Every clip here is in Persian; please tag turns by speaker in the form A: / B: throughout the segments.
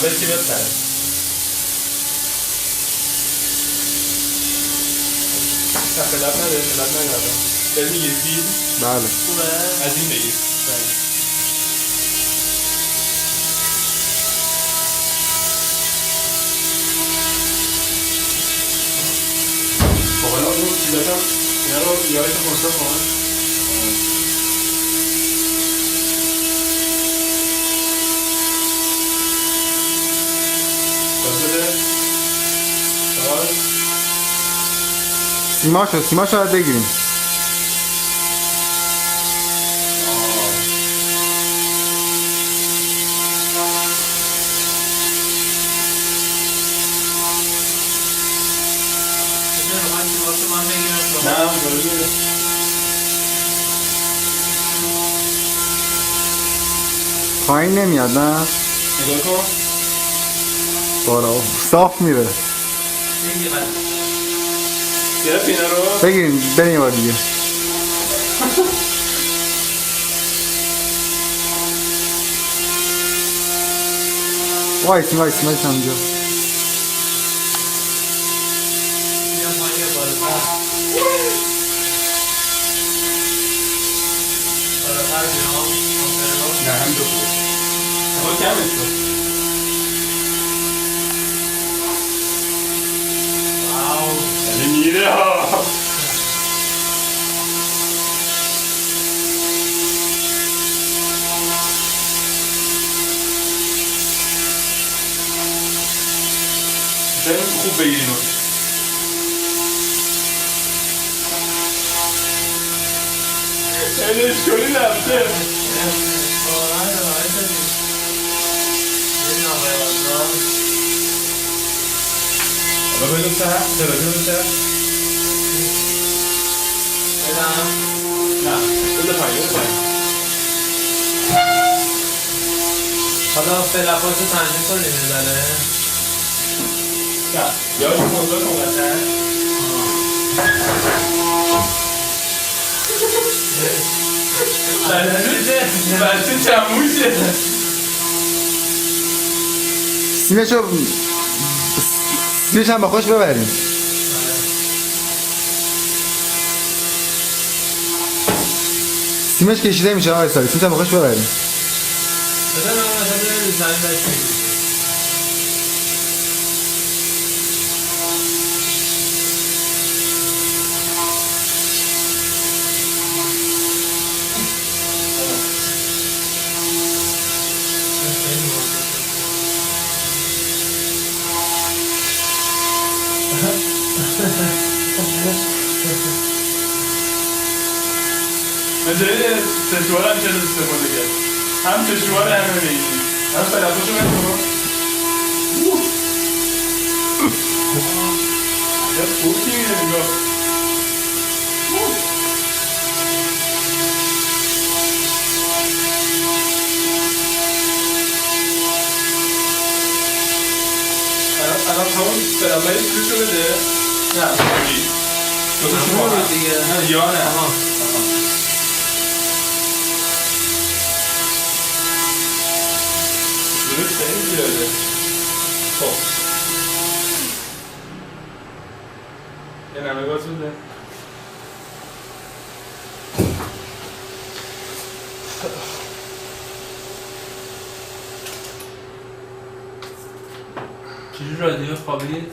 A: بسی بپره فلات نده فلات نده دل میگیری فیل؟
B: بله
A: خوبه؟ از این بگیر حالا اون چیزاتم اینا رو یادت مصرف کن
B: سیماشو باید بگیریم
A: نه برویه
B: پایین نمیاد نه؟
A: نگاه کن
B: بارا صاف میره
A: گرفت اینا رو
B: بگیریم بریم یه بار دیگه وایسی همجا
A: نه هم دو بود خود کمش کن واو یعنی میره ها شاید خوب بگیریم این اشکالی رفته حالا بگم سر تراجه بسر بدم نه بده پایین
C: حالا فلپات رو تنظیم کنیم بزنه
A: نه یادش کنترل کن قطعا بچه چموشه
B: سیمش هم با خوش ببریم سیمش کشیده میشه آقای سالی سیمش هم با خوش ببریم
C: بزن من مثلا زنگ داشت میگیم
A: مجاید سشوار هم چه استفاده کرد هم سشوار همه بگیریم هم فلفاشو بکنم یه خوکی میده نگاه الان همون فلفایی کلوشو بده نه بگیر
C: شما رو دیگه
A: نه یا نه درست خیلی زیاده خب یه نمه گاز بده
C: چجور رادیو خوابید؟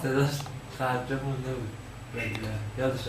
C: صداش تعجب مونده بود یادش